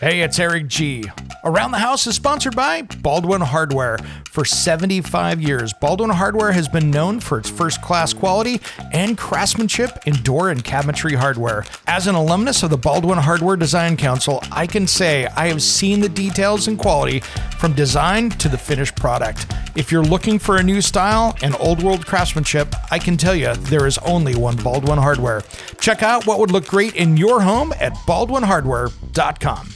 Hey, it's Eric G. Around the House is sponsored by Baldwin Hardware. For 75 years, Baldwin Hardware has been known for its first-class quality and craftsmanship in door and cabinetry hardware. As an alumnus of the Baldwin Hardware Design Council, I can say I have seen the details and quality from design to the finished product. If you're looking for a new style and old-world craftsmanship, I can tell you there is only one Baldwin Hardware. Check out what would look great in your home at baldwinhardware.com.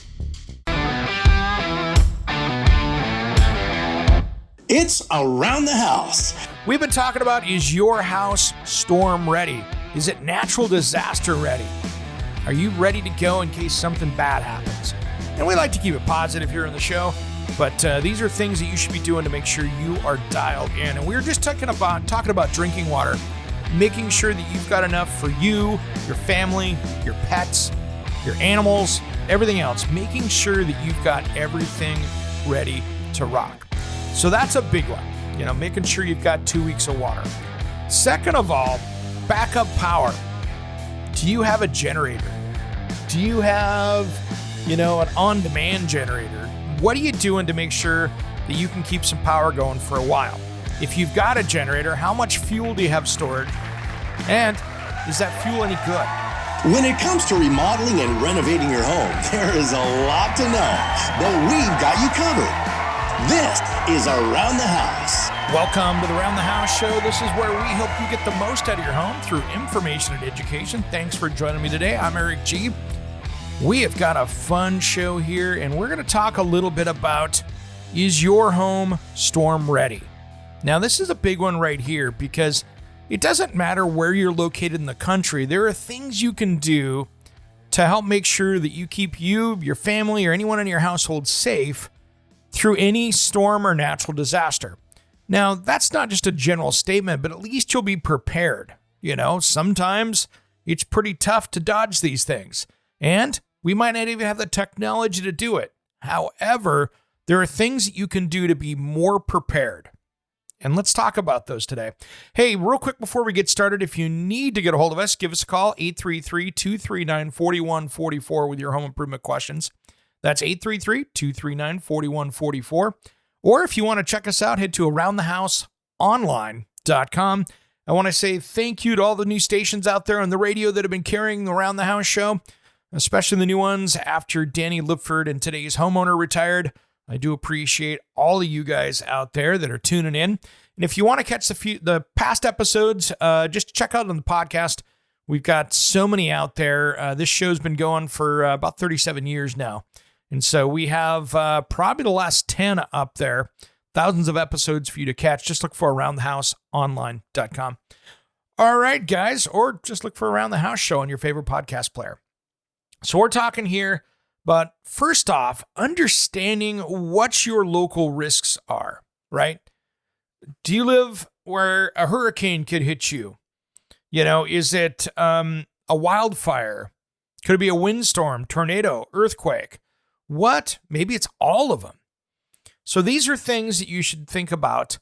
It's Around the House. We've been talking about, is your house storm ready? Is it natural disaster ready? Are you ready to go in case something bad happens? And we like to keep it positive here on the show, but these are things that you should be doing to make sure you are dialed in. And we were just talking about drinking water, making sure that you've got enough for you, your family, your pets, your animals, everything else, making sure that you've got everything ready to rock. So that's a big one, making sure you've got 2 weeks of water. Second of all, backup power. Do you have a generator? Do you have, an on-demand generator? What are you doing to make sure that you can keep some power going for a while? If you've got a generator, how much fuel do you have stored? And is that fuel any good? When it comes to remodeling and renovating your home, there is a lot to know, but we've got you covered. This is Around the House. Welcome to the Around the House show. This is where we help you get the most out of your home through information and education. Thanks for joining me today. I'm Eric G. We have got a fun show here, and we're going to talk a little bit about, is your home storm ready? Now, this is a big one right here because it doesn't matter where you're located in the country. There are things you can do to help make sure that you keep you, your family, or anyone in your household safe through any storm or natural disaster. Now, that's not just a general statement, but at least you'll be prepared. Sometimes it's pretty tough to dodge these things, and we might not even have the technology to do it. However, there are things that you can do to be more prepared. And let's talk about those today. Hey, real quick before we get started, if you need to get a hold of us, give us a call, 833-239-4144 with your home improvement questions. That's 833-239-4144. Or if you want to check us out, head to aroundthehouseonline.com. I want to say thank you to all the new stations out there on the radio that have been carrying the Around the House show, especially the new ones after Danny Lipford and today's homeowner retired. I do appreciate all of you guys out there that are tuning in. And if you want to catch the past episodes, just check out on the podcast. We've got so many out there. This show's been going for about 37 years now. And so we have probably the last 10 up there, thousands of episodes for you to catch. Just look for aroundthehouseonline.com. All right, guys, or just look for Around the House show on your favorite podcast player. So we're talking here, but first off, understanding what your local risks are, right? Do you live where a hurricane could hit you? Is it a wildfire? Could it be a windstorm, tornado, earthquake? What? Maybe it's all of them. So these are things that you should think about.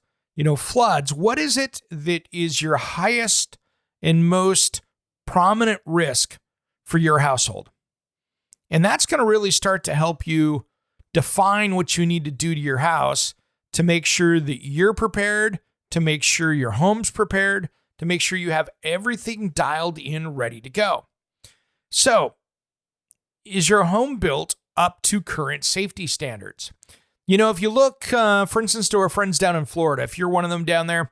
Floods. What is it that is your highest and most prominent risk for your household? And that's going to really start to help you define what you need to do to your house to make sure that you're prepared, to make sure your home's prepared, to make sure you have everything dialed in, ready to go. So, is your home built up to current safety standards? If you look, for instance, to our friends down in Florida, if you're one of them down there,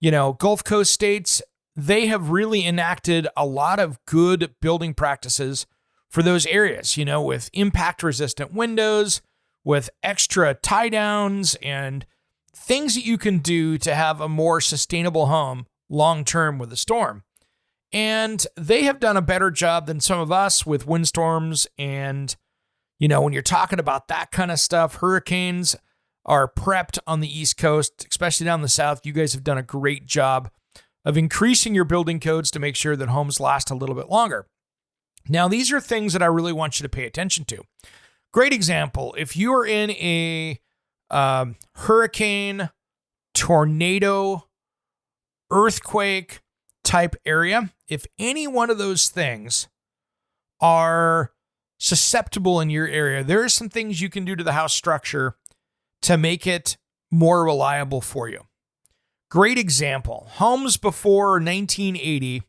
Gulf Coast states, they have really enacted a lot of good building practices for those areas, with impact-resistant windows, with extra tie-downs, and things that you can do to have a more sustainable home long-term with a storm. And they have done a better job than some of us with windstorms. And, when you're talking about that kind of stuff, hurricanes are prepped on the East Coast, especially down the South. You guys have done a great job of increasing your building codes to make sure that homes last a little bit longer. Now, these are things that I really want you to pay attention to. Great example. If you are in a hurricane, tornado, earthquake type area, if any one of those things are susceptible in your area, there are some things you can do to the house structure to make it more reliable for you. Great example. Homes before 1980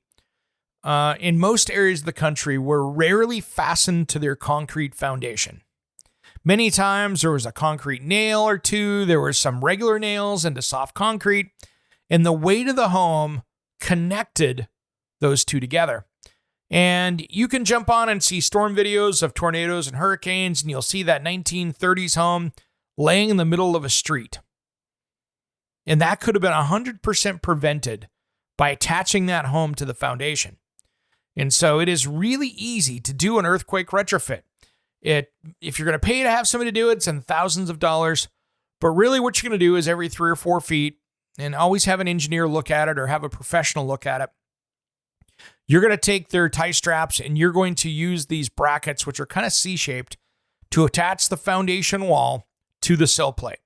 in most areas of the country were rarely fastened to their concrete foundation. Many times there was a concrete nail or two, there were some regular nails into soft concrete, and the weight of the home connected those two together. And you can jump on and see storm videos of tornadoes and hurricanes, and you'll see that 1930s home laying in the middle of a street. And that could have been 100% prevented by attaching that home to the foundation. And so it is really easy to do an earthquake retrofit. If you're going to pay to have somebody do it, it's in thousands of dollars. But really what you're going to do is every 3 or 4 feet, and always have an engineer look at it or have a professional look at it. You're going to take their tie straps and you're going to use these brackets, which are kind of C-shaped, to attach the foundation wall to the sill plate.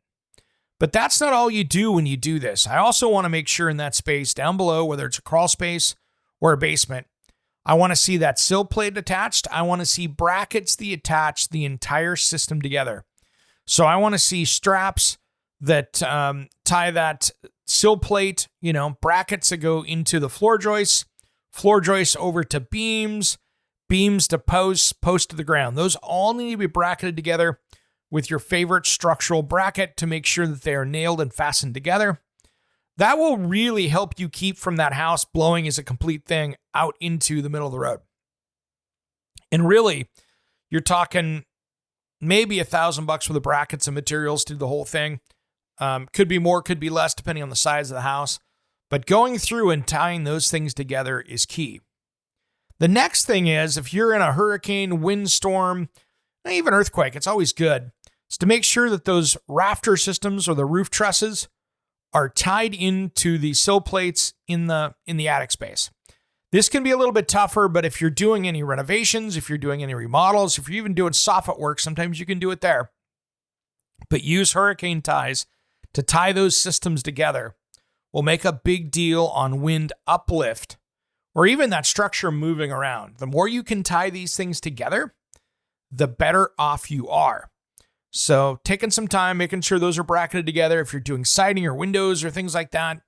But that's not all you do when you do this. I also want to make sure in that space down below, whether it's a crawl space or a basement, I want to see that sill plate attached. I want to see brackets that attach the entire system together. So I want to see straps that tie that sill plate, brackets that go into the floor joists over to beams to posts to the ground. Those all need to be bracketed together with your favorite structural bracket to make sure that they are nailed and fastened together. That will really help you keep from that house blowing as a complete thing out into the middle of the road. And really, you're talking maybe $1,000 for the brackets and materials to do the whole thing. Could be more, could be less, depending on the size of the house. But going through and tying those things together is key. The next thing is, if you're in a hurricane, windstorm, even earthquake, it's always good, is to make sure that those rafter systems or the roof trusses are tied into the sill plates in the attic space. This can be a little bit tougher, but if you're doing any renovations, if you're doing any remodels, if you're even doing soffit work, sometimes you can do it there. But use hurricane ties to tie those systems together. Will make a big deal on wind uplift or even that structure moving around. The more you can tie these things together, the better off you are. So taking some time, making sure those are bracketed together. If you're doing siding or windows or things like that,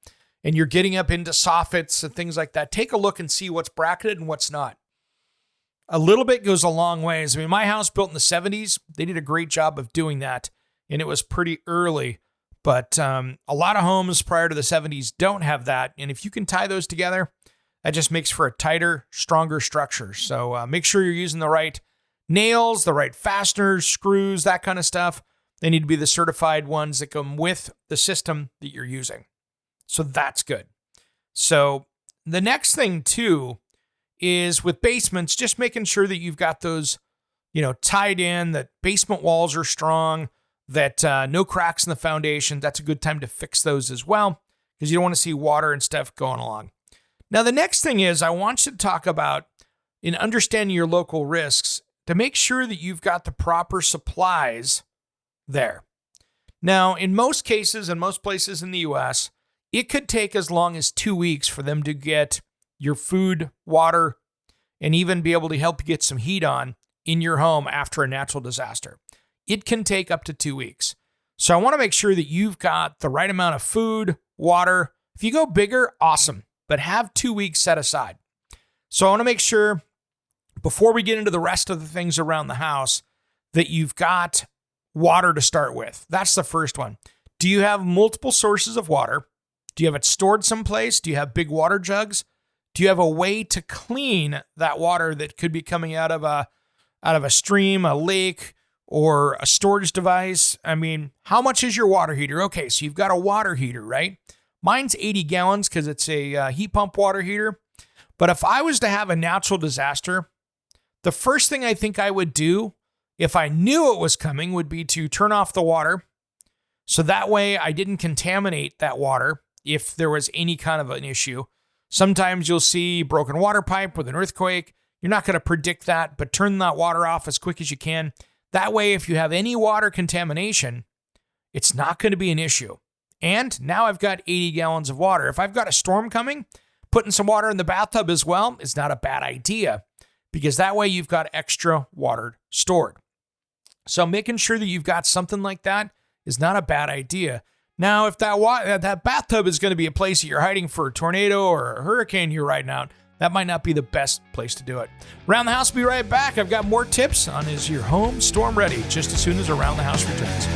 and you're getting up into soffits and things like that, take a look and see what's bracketed and what's not. A little bit goes a long ways. I mean, my house built in the 70s, they did a great job of doing that, and it was pretty early. But a lot of homes prior to the 70s don't have that. And if you can tie those together, that just makes for a tighter, stronger structure. So make sure you're using the right nails, the right fasteners, screws, that kind of stuff. They need to be the certified ones that come with the system that you're using. So that's good. So the next thing too is with basements, just making sure that you've got those, tied in, that basement walls are strong, that no cracks in the foundation. That's a good time to fix those as well, because you don't want to see water and stuff going along. Now, the next thing is I want you to talk about, in understanding your local risks, to make sure that you've got the proper supplies there. Now, in most cases, in most places in the U.S., it could take as long as 2 weeks for them to get your food, water, and even be able to help you get some heat on in your home after a natural disaster. It can take up to 2 weeks. So I want to make sure that you've got the right amount of food, water. If you go bigger, awesome, but have 2 weeks set aside. So I want to make sure, before we get into the rest of the things around the house, that you've got water to start with. That's the first one. Do you have multiple sources of water? Do you have it stored someplace? Do you have big water jugs? Do you have a way to clean that water that could be coming out of a stream, a lake, or a storage device? I mean, how much is your water heater? Okay, so you've got a water heater, right? Mine's 80 gallons because it's a heat pump water heater. But if I was to have a natural disaster, the first thing I think I would do, if I knew it was coming, would be to turn off the water. So that way I didn't contaminate that water if there was any kind of an issue. Sometimes you'll see broken water pipe with an earthquake. You're not going to predict that, but turn that water off as quick as you can. That way, if you have any water contamination, it's not going to be an issue. And now I've got 80 gallons of water. If I've got a storm coming, putting some water in the bathtub as well is not a bad idea, because that way you've got extra water stored. So making sure that you've got something like that is not a bad idea. Now, if that bathtub is going to be a place that you're hiding for a tornado or a hurricane you're riding out, that might not be the best place to do it. Around the House will be right back. I've got more tips on is your home storm ready just as soon as Around the House returns.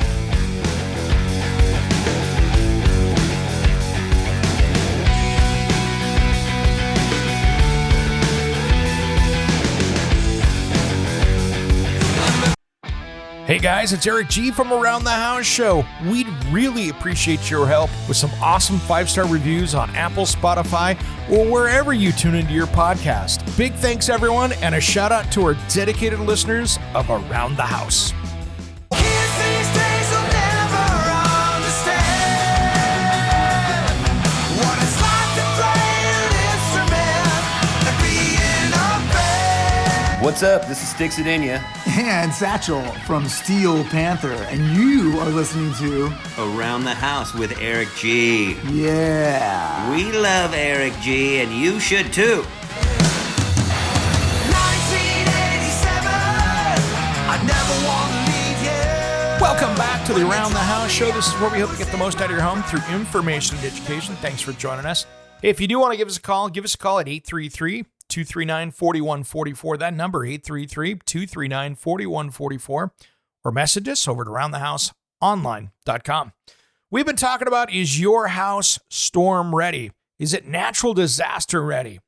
Hey guys, it's Eric G from Around the House Show. We'd really appreciate your help with some awesome 5-star reviews on Apple, Spotify, or wherever you tune into your podcast. Big thanks everyone, and a shout out to our dedicated listeners of Around the House. What's up? This is Sticks Adenia. And Satchel from Steel Panther. And you are listening to Around the House with Eric G. Yeah. We love Eric G, and you should too. 1987, I never want to leave you. Welcome back to the Around the House Show. This is where we hope to get the most out of your home through information and education. Thanks for joining us. If you do want to give us a call at 833-239-4144. That number, 833-239-4144. Or message us over at aroundthehouseonline.com. We've been talking about, is your house storm ready? Is it natural disaster ready?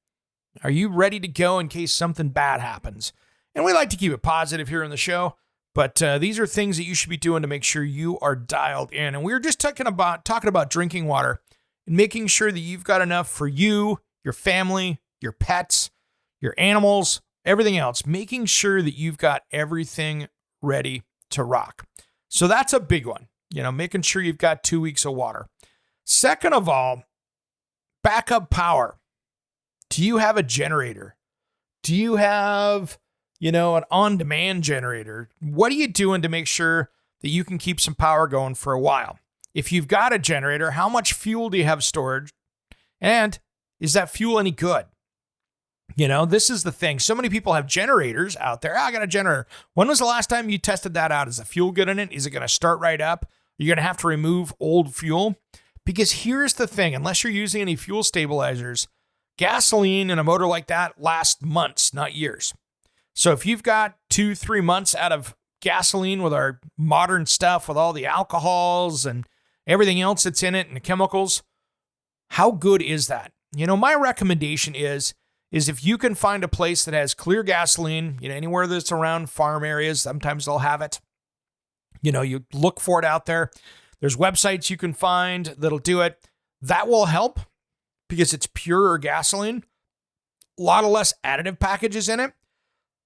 Are you ready to go in case something bad happens? And we like to keep it positive here on the show, but these are things that you should be doing to make sure you are dialed in. And we were just talking about drinking water and making sure that you've got enough for you, your family, your pets, your animals, everything else, making sure that you've got everything ready to rock. So that's a big one, making sure you've got 2 weeks of water. Second of all, backup power. Do you have a generator? Do you have, an on-demand generator? What are you doing to make sure that you can keep some power going for a while? If you've got a generator, how much fuel do you have stored? And is that fuel any good? This is the thing. So many people have generators out there. I got a generator. When was the last time you tested that out? Is the fuel good in it? Is it going to start right up? You're going to have to remove old fuel? Because here's the thing. Unless you're using any fuel stabilizers, gasoline in a motor like that lasts months, not years. So if you've got 2-3 months out of gasoline with our modern stuff, with all the alcohols and everything else that's in it and the chemicals, how good is that? My recommendation is if you can find a place that has clear gasoline, anywhere that's around farm areas, sometimes they'll have it. You look for it out there. There's websites you can find that'll do it. That will help because it's pure gasoline. A lot of less additive packages in it.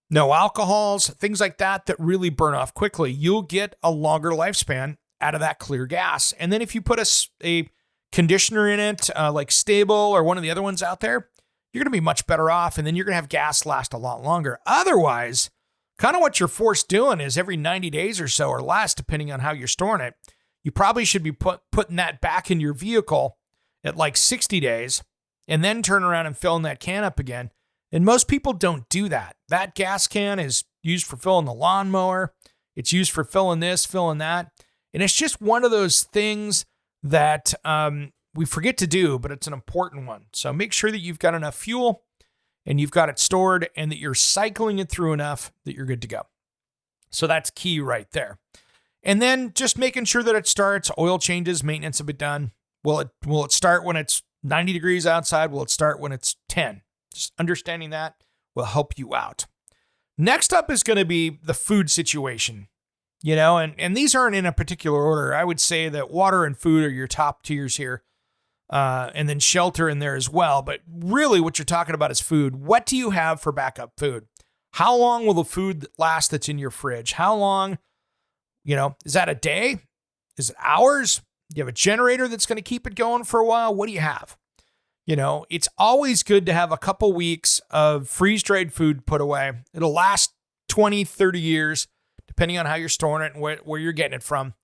No alcohols, things like that really burn off quickly. You'll get a longer lifespan out of that clear gas. And then if you put a conditioner in it, like Stable or one of the other ones out there, you're going to be much better off, and then you're going to have gas last a lot longer. Otherwise, kind of what you're forced doing is every 90 days or so or less, depending on how you're storing it, you probably should be putting that back in your vehicle at like 60 days and then turn around and filling that can up again. And most people don't do that. That gas can is used for filling the lawnmower. It's used for filling this, filling that. And it's just one of those things that we forget to do, but it's an important one. So make sure that you've got enough fuel and you've got it stored and that you're cycling it through enough that you're good to go. So that's key right there. And then just making sure that it starts, oil changes, maintenance have been done. Will it start when it's 90 degrees outside? Will it start when it's 10? Just understanding that will help you out. Next up is going to be the food situation. And these aren't in a particular order. I would say that water and food are your top tiers here. And then shelter in there as well. But really what you're talking about is food. What do you have for backup food? How long will the food last that's in your fridge? How long, is that a day? Is it hours? Do you have a generator that's going to keep it going for a while? What do you have? It's always good to have a couple weeks of freeze-dried food put away. It'll last 20, 30 years, depending on how you're storing it and where you're getting it from.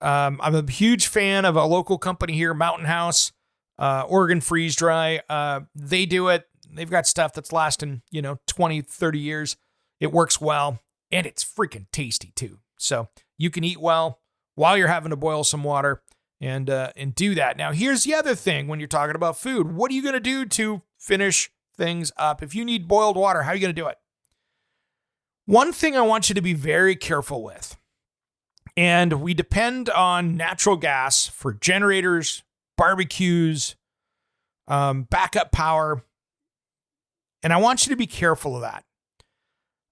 I'm a huge fan of a local company here, Mountain House. Oregon Freeze Dry. They do it. they've got stuff that's lasting, 20, 30 years. It works well, and it's freaking tasty too. So you can eat well while you're having to boil some water and do that. Now, here's the other thing when you're talking about food. What are you going to do to finish things up? If you need boiled water, how are you going to do it? One thing I want you to be very careful with, and we depend on natural gas for generators, barbecues, backup power, and I want you to be careful of that.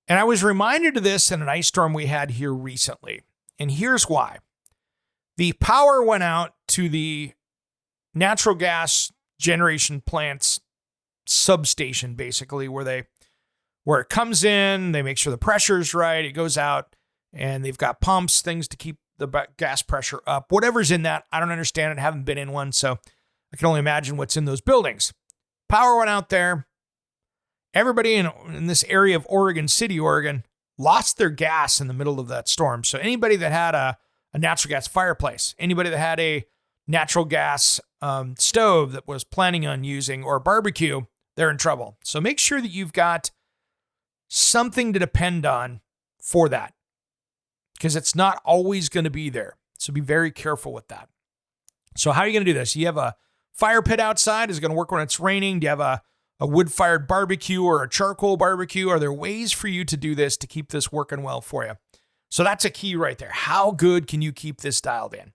And I was reminded of this in an ice storm we had here recently, and here's why. The power went out to the natural gas generation plant's substation, basically, where it comes in, they make sure the pressure's right, it goes out, and they've got pumps, things to keep the gas pressure up. Whatever's in that, I don't understand it, haven't been in one, so I can only imagine what's in those buildings. Power went out there. Everybody in this area of Oregon City, Oregon, lost their gas in the middle of that storm. So anybody that had a natural gas fireplace, anybody that had a natural gas stove that was planning on using, or a barbecue, they're in trouble. So make sure that you've got something to depend on for that, because it's not always going to be there. So be very careful with that. So how are you going to do this? You have a fire pit outside. Is it going to work when it's raining? Do you have a wood-fired barbecue or a charcoal barbecue? Are there ways for you to do this to keep this working well for you? So that's a key right there. How good can you keep this dialed in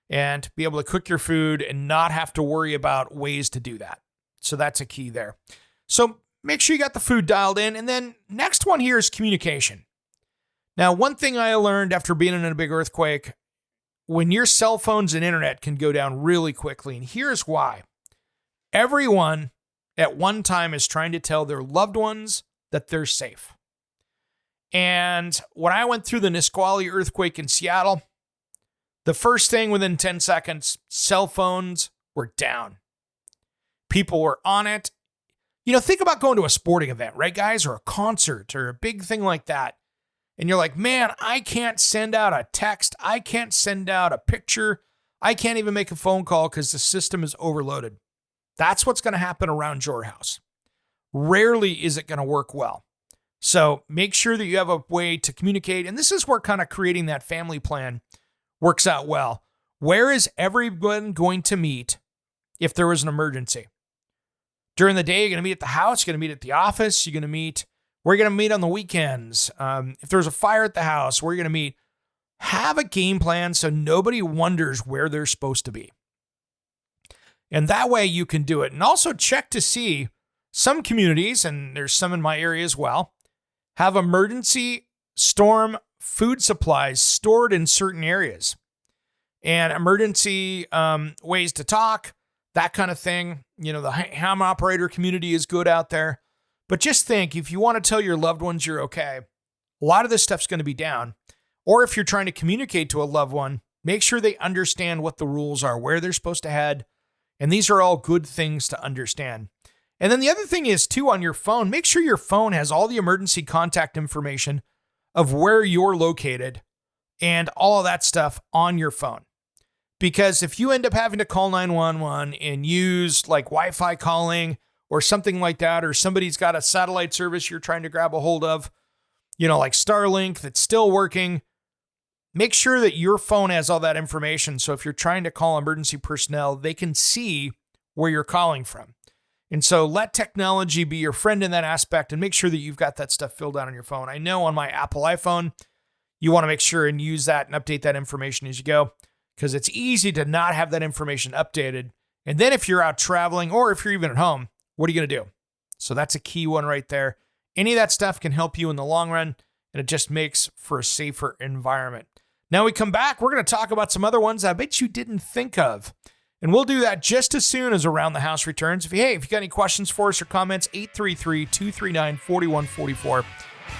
and be able to cook your food and not have to worry about ways to do that? So that's a key there. So make sure you got the food dialed in. And then next one here is communication. Now, one thing I learned after being in a big earthquake, when your cell phones and internet can go down really quickly, and here's why. Everyone at one time is trying to tell their loved ones that they're safe. And when I went through the Nisqually earthquake in Seattle, the first thing within 10 seconds, cell phones were down. People were on it. Think about going to a sporting event, right, guys? Or a concert or a big thing like that. And you're like, man, I can't send out a text. I can't send out a picture. I can't even make a phone call because the system is overloaded. That's what's going to happen around your house. Rarely is it going to work well. So make sure that you have a way to communicate. And this is where kind of creating that family plan works out well. Where is everyone going to meet if there was an emergency? During the day, you're going to meet at the house. You're going to meet at the office. You're going to meet, where you're going to meet on the weekends. If there's a fire at the house, where you're going to meet. Have a game plan so nobody wonders where they're supposed to be. And that way you can do it. And also check to see, some communities, and there's some in my area as well, have emergency storm food supplies stored in certain areas. And emergency ways to talk, that kind of thing. The ham operator community is good out there. But just think, if you want to tell your loved ones you're okay, a lot of this stuff's going to be down. Or if you're trying to communicate to a loved one, make sure they understand what the rules are, where they're supposed to head. And these are all good things to understand. And then the other thing is, too, on your phone, make sure your phone has all the emergency contact information of where you're located and all of that stuff on your phone. Because if you end up having to call 911 and use like Wi-Fi calling or something like that, or somebody's got a satellite service you're trying to grab a hold of, like Starlink that's still working, make sure that your phone has all that information. So if you're trying to call emergency personnel, they can see where you're calling from. And so let technology be your friend in that aspect, and make sure that you've got that stuff filled out on your phone. I know on my Apple iPhone, you want to make sure and use that and update that information as you go, because it's easy to not have that information updated. And then if you're out traveling, or if you're even at home, what are you going to do? So that's a key one right there. Any of that stuff can help you in the long run, and it just makes for a safer environment. Now we come back, we're going to talk about some other ones I bet you didn't think of. And we'll do that just as soon as Around the House returns. If you got any questions for us or comments, 833-239-4144.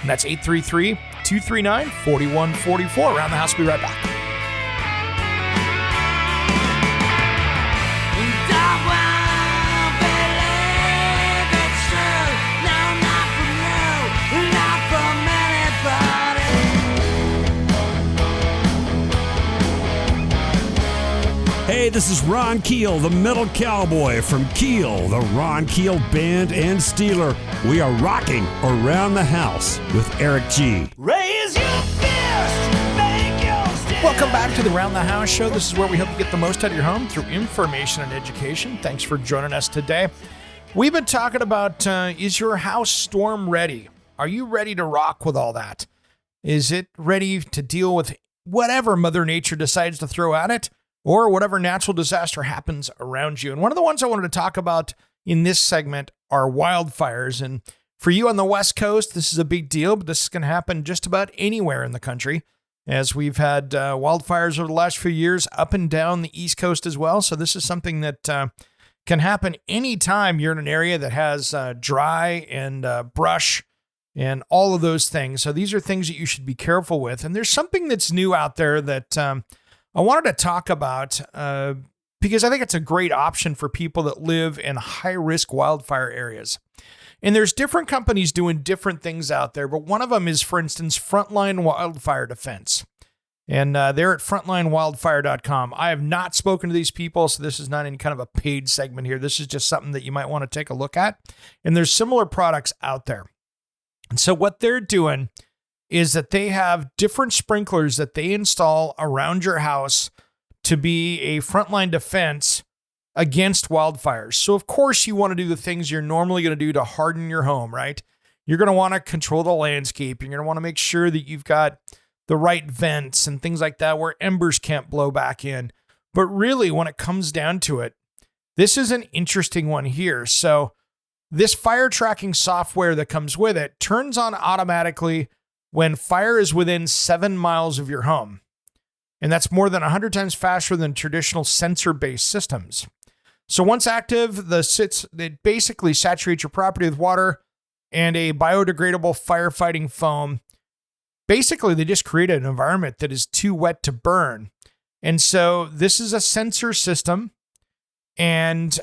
And that's 833-239-4144. Around the House, we'll be right back. Hey, this is Ron Keel, the Metal Cowboy from Keel, the Ron Keel Band and Steeler. We are rocking Around the House with Eric G. Raise your fist, make your stand. Welcome back to the Around the House show. This is where we help you get the most out of your home through information and education. Thanks for joining us today. We've been talking about, is your house storm ready? Are you ready to rock with all that? Is it ready to deal with whatever Mother Nature decides to throw at it, or whatever natural disaster happens around you? And one of the ones I wanted to talk about in this segment are wildfires. And for you on the West Coast, this is a big deal, but this is going to happen just about anywhere in the country, as we've had wildfires over the last few years up and down the East Coast as well. So this is something that can happen anytime you're in an area that has dry and brush and all of those things. So these are things that you should be careful with. And there's something that's new out there that I wanted to talk about because I think it's a great option for people that live in high-risk wildfire areas. And there's different companies doing different things out there, but one of them is, for instance, Frontline Wildfire Defense. And they're at frontlinewildfire.com. I have not spoken to these people, so this is not any kind of a paid segment here. This is just something that you might want to take a look at. And there's similar products out there. And so what they're doing is that they have different sprinklers that they install around your house to be a frontline defense against wildfires. So of course you want to do the things you're normally going to do to harden your home, right? You're going to want to control the landscape. You're going to want to make sure that you've got the right vents and things like that where embers can't blow back in. But really, when it comes down to it, this is an interesting one here. So this fire tracking software that comes with it turns on automatically when fire is within 7 miles of your home. And that's more than 100 times faster than traditional sensor-based systems. So once active, it basically saturates your property with water and a biodegradable firefighting foam. Basically, they just create an environment that is too wet to burn. And so this is a sensor system, and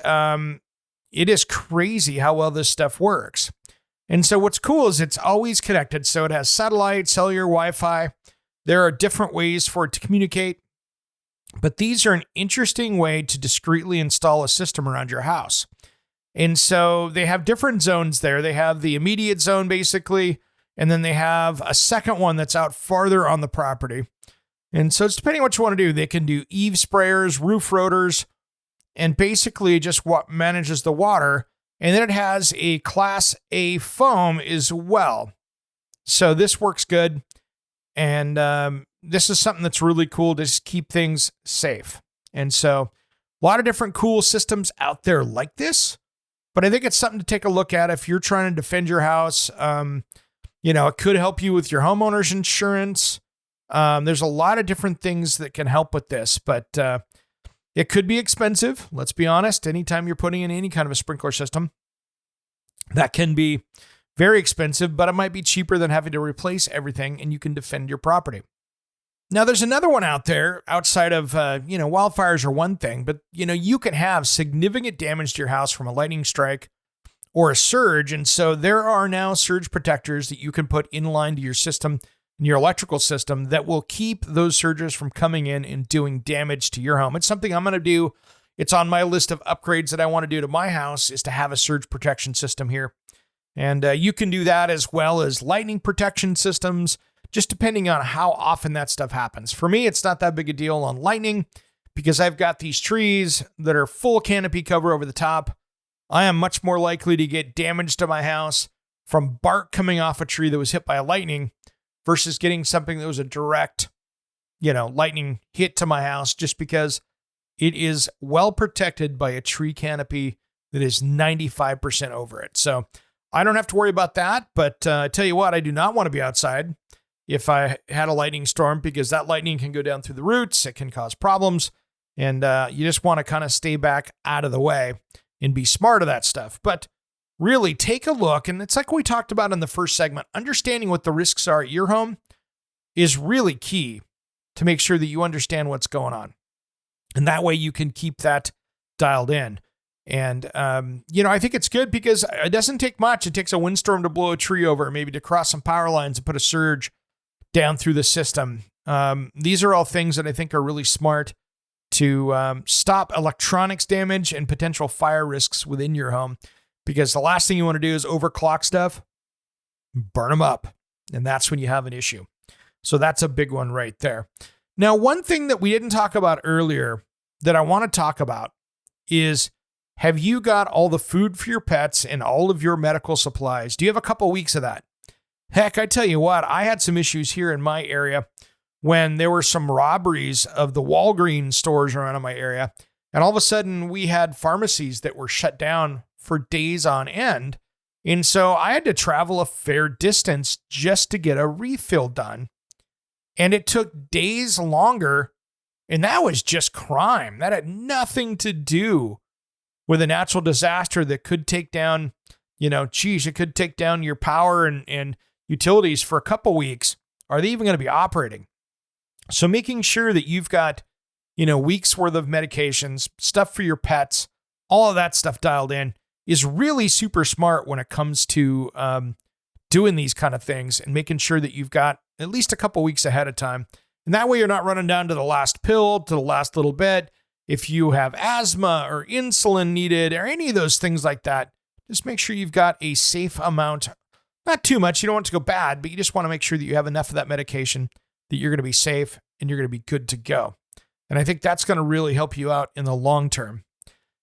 it is crazy how well this stuff works. And so what's cool is it's always connected. So it has satellite, cellular, Wi-Fi. There are different ways for it to communicate, but these are an interesting way to discreetly install a system around your house. And so they have different zones there. They have the immediate zone, basically, and then they have a second one that's out farther on the property. And so it's depending on what you want to do. They can do eave sprayers, roof rotors, and basically just what manages the water. And then it has a Class A foam as well. So this works good. And this is something that's really cool to just keep things safe. And so a lot of different cool systems out there like this. But I think it's something to take a look at if you're trying to defend your house. It could help you with your homeowner's insurance. There's a lot of different things that can help with this, but it could be expensive. Let's be honest. Anytime you're putting in any kind of a sprinkler system, that can be very expensive, but it might be cheaper than having to replace everything, and you can defend your property. Now, there's another one out there outside of, wildfires are one thing, but, you can have significant damage to your house from a lightning strike or a surge. And so there are now surge protectors that you can put in line to your system and your electrical system that will keep those surges from coming in and doing damage to your home. It's something I'm going to do. It's on my list of upgrades that I want to do to my house, is to have a surge protection system here. And you can do that as well as lightning protection systems, just depending on how often that stuff happens. For me, it's not that big a deal on lightning because I've got these trees that are full canopy cover over the top. I am much more likely to get damage to my house from bark coming off a tree that was hit by a lightning versus getting something that was a direct, lightning hit to my house, just because it is well protected by a tree canopy that is 95% over it. So I don't have to worry about that, but I tell you what, I do not want to be outside if I had a lightning storm, because that lightning can go down through the roots. It can cause problems, and you just want to kind of stay back out of the way and be smart of that stuff. But really take a look, and it's like we talked about in the first segment, understanding what the risks are at your home is really key to make sure that you understand what's going on. And that way you can keep that dialed in. And, I think it's good because it doesn't take much. It takes a windstorm to blow a tree over, maybe to cross some power lines and put a surge down through the system. These are all things that I think are really smart to stop electronics damage and potential fire risks within your home. Because the last thing you want to do is overclock stuff, burn them up. And that's when you have an issue. So that's a big one right there. Now, one thing that we didn't talk about earlier that I want to talk about is, have you got all the food for your pets and all of your medical supplies? Do you have a couple weeks of that? Heck, I tell you what, I had some issues here in my area when there were some robberies of the Walgreens stores around in my area. And all of a sudden we had pharmacies that were shut down for days on end. And so I had to travel a fair distance just to get a refill done. And it took days longer. And that was just crime. That had nothing to do with a natural disaster that could take down, it could take down your power and utilities for a couple weeks. Are they even going to be operating? So making sure that you've got, weeks worth of medications, stuff for your pets, all of that stuff dialed in is really super smart when it comes to doing these kind of things and making sure that you've got at least a couple weeks ahead of time. And that way you're not running down to the last pill, to the last little bit. If you have asthma or insulin needed or any of those things like that, just make sure you've got a safe amount. Not too much. You don't want it to go bad, but you just want to make sure that you have enough of that medication that you're going to be safe and you're going to be good to go. And I think that's going to really help you out in the long term.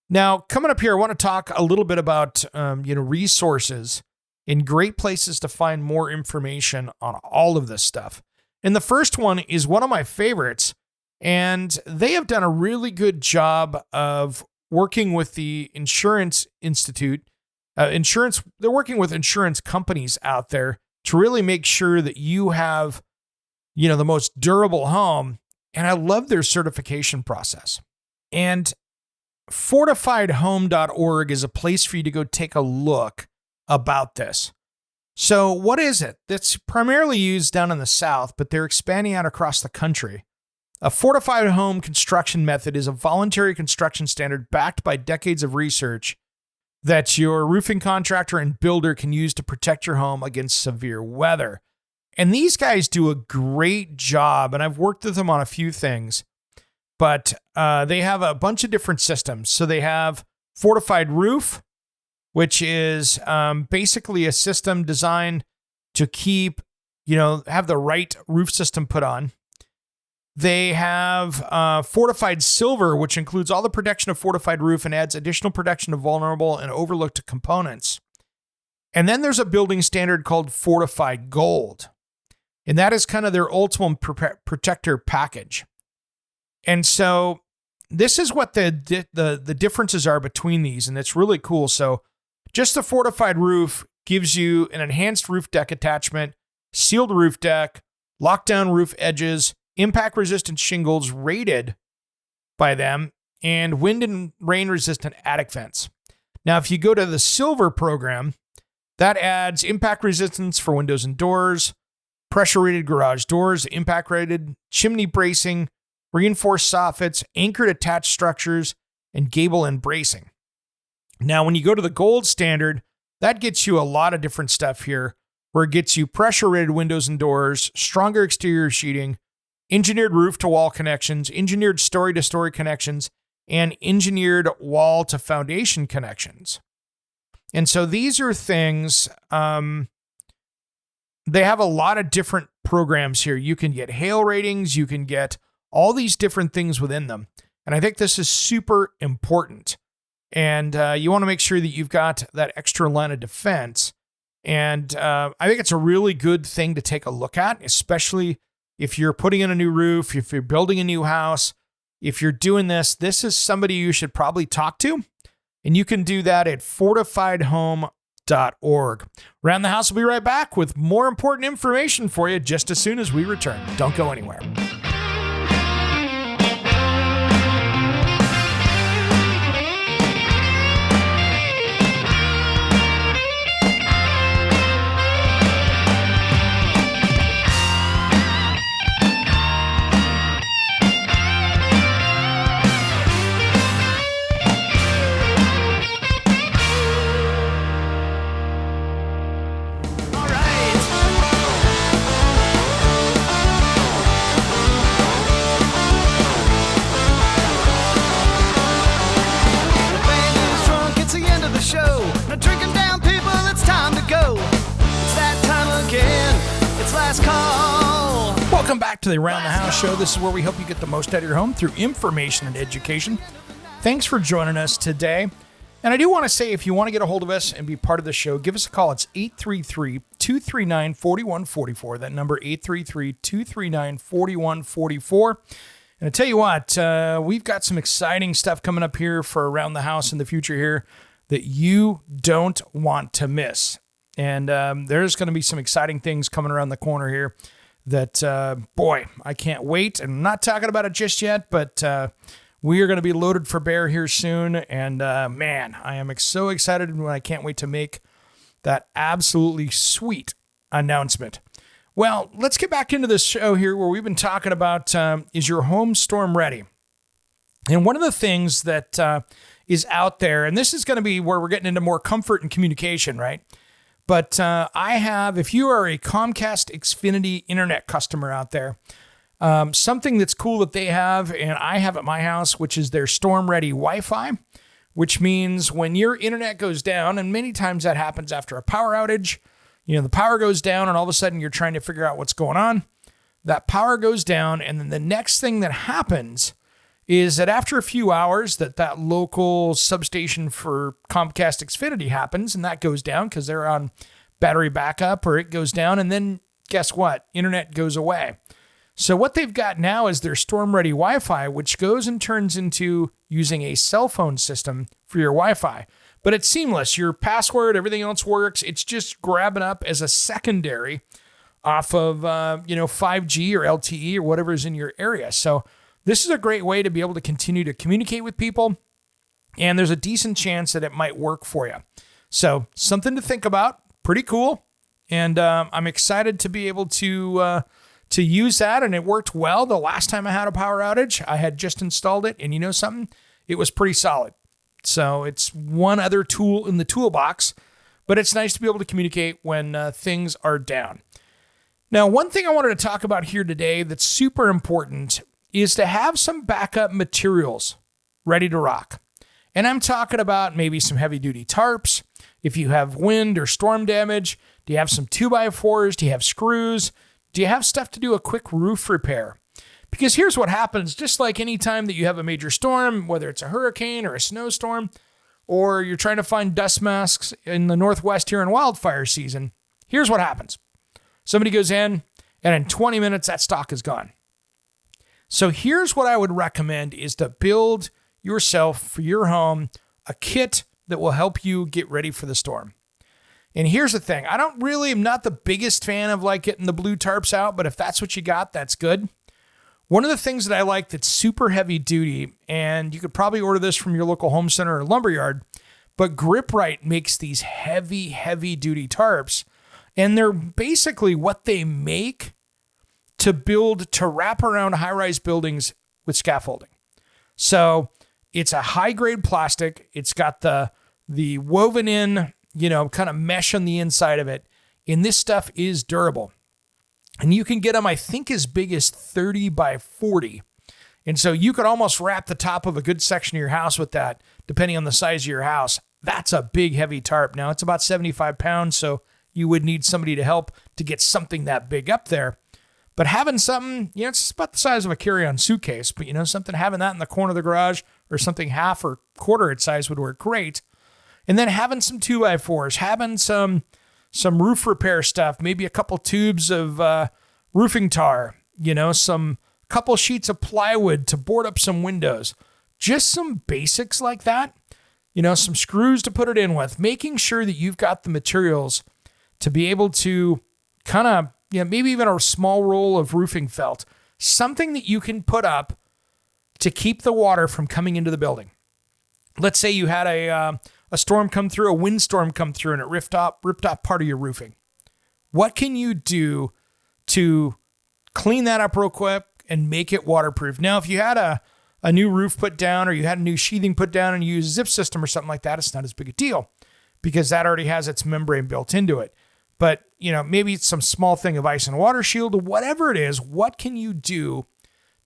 Now, coming up here, I want to talk a little bit about, resources and great places to find more information on all of this stuff. And the first one is one of my favorites, and they have done a really good job of working with the Insurance Institute. They're working with insurance companies out there to really make sure that you have, the most durable home. And I love their certification process. And fortifiedhome.org is a place for you to go take a look about this. So what is it? That's primarily used down in the South, but they're expanding out across the country. A fortified home construction method is a voluntary construction standard backed by decades of research that your roofing contractor and builder can use to protect your home against severe weather. And these guys do a great job, and I've worked with them on a few things, but they have a bunch of different systems. So they have Fortified Roof, which is basically a system designed to keep, have the right roof system put on. They have Fortified Silver, which includes all the protection of fortified roof and adds additional protection of vulnerable and overlooked components. And then there's a building standard called Fortified Gold. And that is kind of their ultimate protector package. And so this is what the differences are between these, and it's really cool. So just the Fortified Roof gives you an enhanced roof deck attachment, sealed roof deck, lockdown roof edges, impact-resistant shingles rated by them, and wind and rain-resistant attic vents. Now, if you go to the Silver program, that adds impact resistance for windows and doors, pressure-rated garage doors, impact-rated chimney bracing, reinforced soffits, anchored attached structures, and gable end bracing. Now, when you go to the Gold standard, that gets you a lot of different stuff here, where it gets you pressure-rated windows and doors, stronger exterior sheeting, engineered roof-to-wall connections, engineered story-to-story connections, and engineered wall-to-foundation connections. And so these are things, they have a lot of different programs here. You can get hail ratings, you can get all these different things within them. And I think this is super important. And you want to make sure that you've got that extra line of defense. And I think it's a really good thing to take a look at, especially if you're putting in a new roof, if you're building a new house, if you're doing this is somebody you should probably talk to. And you can do that at fortifiedhome.org. Around the House will be right back with more important information for you just as soon as we return. Don't go anywhere. Welcome back to the Around the House show. This is where we help you get the most out of your home through information and education. Thanks for joining us today. And I do want to say, if you want to get a hold of us and be part of the show, give us a call. It's 833-239-4144. That number, 833-239-4144. And I tell you what, we've got some exciting stuff coming up here for Around the House in the future here that you don't want to miss. And there's going to be some exciting things coming around the corner here that, boy, I can't wait. And I'm not talking about it just yet, but we are going to be loaded for bear here soon. And man, I am so excited, and I can't wait to make that absolutely sweet announcement. Well, let's get back into this show here where we've been talking about, is your home storm ready? And one of the things that is out there, and this is going to be where we're getting into more comfort and communication, right? But I have, if you are a Comcast Xfinity internet customer out there, something that's cool that they have, and I have at my house, which is their storm ready Wi-Fi, which means when your internet goes down, and many times that happens after a power outage, you know, the power goes down and all of a sudden you're trying to figure out what's going on. That power goes down, and then the next thing that happens is that after a few hours that local substation for Comcast Xfinity happens, and that goes down because they're on battery backup, or it goes down, and then guess what? Internet goes away. So what they've got now is their storm-ready Wi-Fi, which goes and turns into using a cell phone system for your Wi-Fi. But it's seamless. Your password, everything else works. It's just grabbing up as a secondary off of 5G or LTE or whatever is in your area. So this is a great way to be able to continue to communicate with people, and there's a decent chance that it might work for you. So something to think about. Pretty cool, and I'm excited to be able to use that, and it worked well. The last time I had a power outage, I had just installed it, and you know something? It was pretty solid. So it's one other tool in the toolbox, but it's nice to be able to communicate when things are down. Now, one thing I wanted to talk about here today that's super important is to have some backup materials ready to rock. And I'm talking about maybe some heavy-duty tarps. If you have wind or storm damage, do you have some 2x4s? Do you have screws? Do you have stuff to do a quick roof repair? Because here's what happens, just like any time that you have a major storm, whether it's a hurricane or a snowstorm, or you're trying to find dust masks in the Northwest here in wildfire season, here's what happens. Somebody goes in, and in 20 minutes, that stock is gone. So here's what I would recommend is to build yourself for your home a kit that will help you get ready for the storm. And here's the thing. I'm not the biggest fan of like getting the blue tarps out, but if that's what you got, that's good. One of the things that I like that's super heavy duty, and you could probably order this from your local home center or lumberyard, but GripRite makes these heavy, heavy duty tarps, and they're basically what they make to wrap around high-rise buildings with scaffolding. So it's a high-grade plastic. It's got the woven in, kind of mesh on the inside of it. And this stuff is durable. And you can get them, I think, as big as 30 by 40. And so you could almost wrap the top of a good section of your house with that, depending on the size of your house. That's a big, heavy tarp. Now, it's about 75 pounds, so you would need somebody to help to get something that big up there. But having something, it's about the size of a carry-on suitcase, but having that in the corner of the garage or something half or quarter its size would work great. And then having some 2x4s, having some roof repair stuff, maybe a couple tubes of roofing tar, some couple sheets of plywood to board up some windows, just some basics like that, some screws to put it in with, making sure that you've got the materials to be able to kind of, maybe even a small roll of roofing felt, something that you can put up to keep the water from coming into the building. Let's say you had a storm come through, a windstorm come through, and it ripped off part of your roofing. What can you do to clean that up real quick and make it waterproof? Now, if you had a new roof put down or you had a new sheathing put down and you use a zip system or something like that, it's not as big a deal because that already has its membrane built into it. But, maybe it's some small thing of ice and water shield or whatever it is. What can you do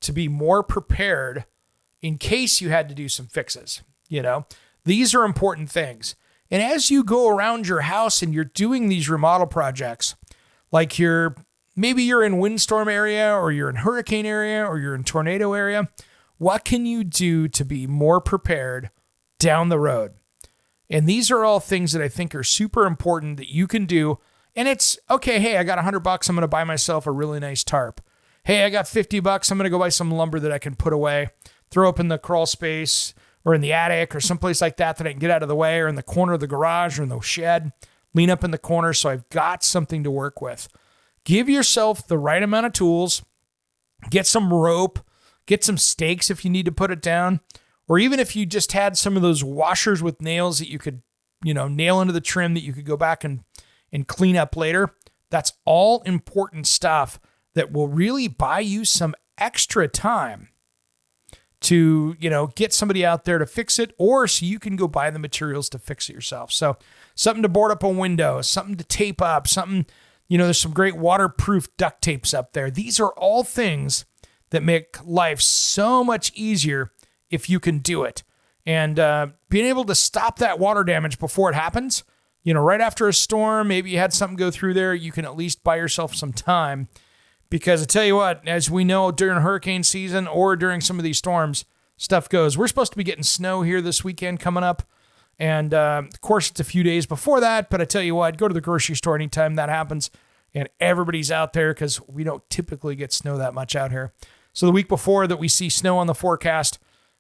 to be more prepared in case you had to do some fixes? These are important things. And as you go around your house and you're doing these remodel projects, like you're maybe you're in windstorm area, or you're in hurricane area, or you're in tornado area. What can you do to be more prepared down the road? And these are all things that I think are super important that you can do. And it's, okay, hey, I got $100. I'm going to buy myself a really nice tarp. Hey, I got $50. I'm going to go buy some lumber that I can put away, throw up in the crawl space or in the attic or someplace like that I can get out of the way, or in the corner of the garage or in the shed, lean up in the corner so I've got something to work with. Give yourself the right amount of tools. Get some rope. Get some stakes if you need to put it down. Or even if you just had some of those washers with nails that you could, nail into the trim that you could go back and clean up later. That's all important stuff that will really buy you some extra time to, get somebody out there to fix it, or so you can go buy the materials to fix it yourself. So something to board up a window, something to tape up, something, there's some great waterproof duct tapes up there. These are all things that make life so much easier if you can do it. And being able to stop that water damage before it happens, right after a storm, maybe you had something go through there, you can at least buy yourself some time. Because I tell you what, as we know during hurricane season or during some of these storms, stuff goes. We're supposed to be getting snow here this weekend coming up. And of course, it's a few days before that. But I tell you what, go to the grocery store anytime that happens. And everybody's out there because we don't typically get snow that much out here. So the week before that we see snow on the forecast,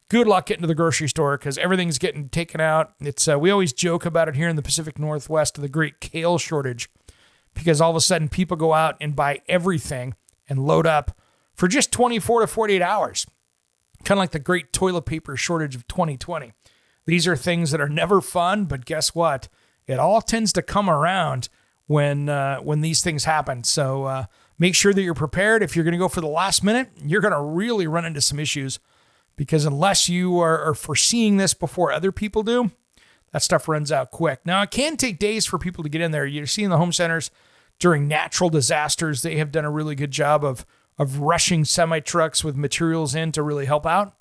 good luck getting to the grocery store because everything's getting taken out. It's we always joke about it here in the Pacific Northwest, the great kale shortage, because all of a sudden people go out and buy everything and load up for just 24 to 48 hours. Kind of like the great toilet paper shortage of 2020. These are things that are never fun, but guess what? It all tends to come around when these things happen. So make sure that you're prepared. If you're going to go for the last minute, you're going to really run into some issues. Because unless you are foreseeing this before other people do, that stuff runs out quick. Now, it can take days for people to get in there. You're seeing the home centers during natural disasters. They have done a really good job of rushing semi-trucks with materials in to really help out.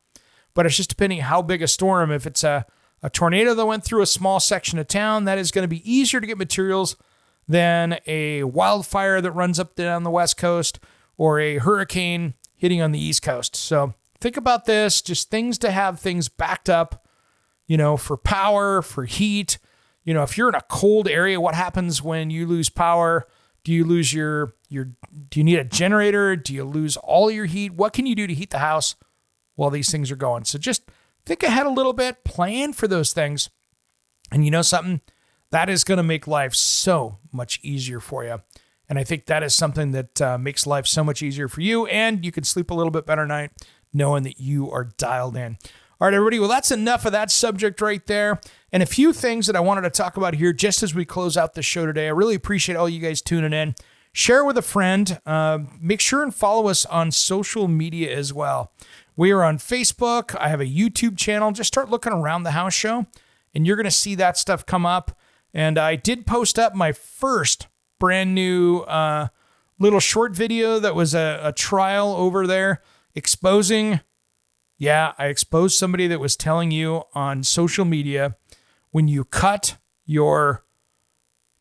But it's just depending how big a storm. If it's a tornado that went through a small section of town, that is going to be easier to get materials than a wildfire that runs up down the West Coast or a hurricane hitting on the East Coast. So think about this, just things to have things backed up, for power, for heat. If you're in a cold area, what happens when you lose power? Do you lose do you need a generator? Do you lose all your heat? What can you do to heat the house while these things are going? So just think ahead a little bit, plan for those things. And you know something? That is going to make life so much easier for you. And I think that is something that makes life so much easier for you, and you can sleep a little bit better night knowing that you are dialed in. All right, everybody. Well, that's enough of that subject right there. And a few things that I wanted to talk about here just as we close out the show today. I really appreciate all you guys tuning in. Share with a friend. Make sure and follow us on social media as well. We are on Facebook. I have a YouTube channel. Just start looking Around the House Show, and you're going to see that stuff come up. And I did post up my first brand new little short video that was a trial over there. I exposed somebody that was telling you on social media when you cut your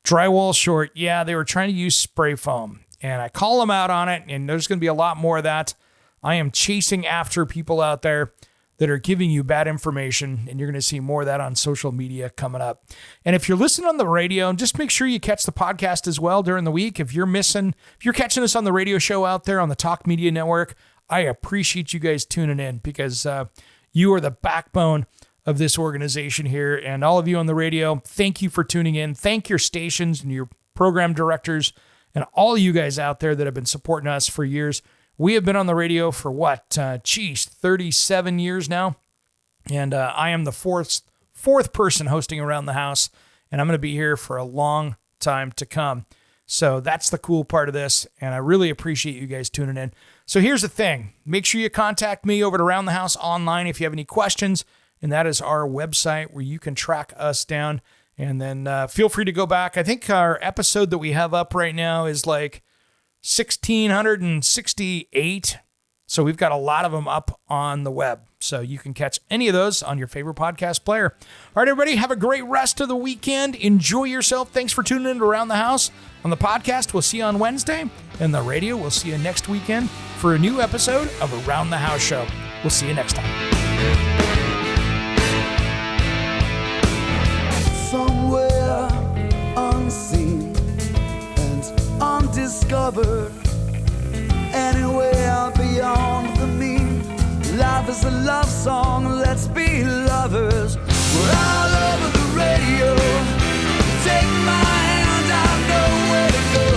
drywall short, they were trying to use spray foam. And I call them out on it, and there's going to be a lot more of that. I am chasing after people out there that are giving you bad information, and you're going to see more of that on social media coming up. And if you're listening on the radio, just make sure you catch the podcast as well during the week. If you're catching us on the radio show out there on the Talk Media Network, I appreciate you guys tuning in because you are the backbone of this organization here. And all of you on the radio, thank you for tuning in. Thank your stations and your program directors and all you guys out there that have been supporting us for years. We have been on the radio for 37 years now. And I am the fourth person hosting Around the House. And I'm going to be here for a long time to come. So that's the cool part of this. And I really appreciate you guys tuning in. So here's the thing. Make sure you contact me over at Around the House online if you have any questions. And that is our website where you can track us down. And then feel free to go back. I think our episode that we have up right now is like 1,668. So we've got a lot of them up on the web. So you can catch any of those on your favorite podcast player. All right, everybody, have a great rest of the weekend. Enjoy yourself. Thanks for tuning in to Around the House. On the podcast, we'll see you on Wednesday. And the radio, we'll see you next weekend for a new episode of Around the House Show. We'll see you next time. Somewhere unseen and undiscovered, anywhere beyond the mean. Life is a love song, let's be lovers. We're all over the radio. Take my hand, I know where to go.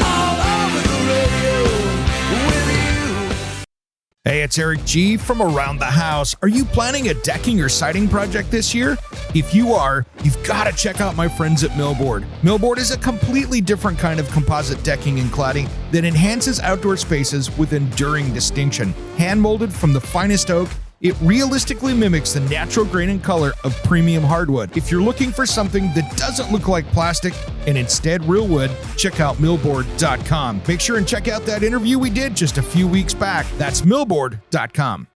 All over the radio with you. Hey, it's Eric G. from Around the House. Are you planning a decking or siding project this year? If you are, you've got to check out my friends at Millboard. Millboard is a completely different kind of composite decking and cladding that enhances outdoor spaces with enduring distinction. Hand-molded from the finest oak, it realistically mimics the natural grain and color of premium hardwood. If you're looking for something that doesn't look like plastic and instead real wood, check out millboard.com. Make sure and check out that interview we did just a few weeks back. That's millboard.com.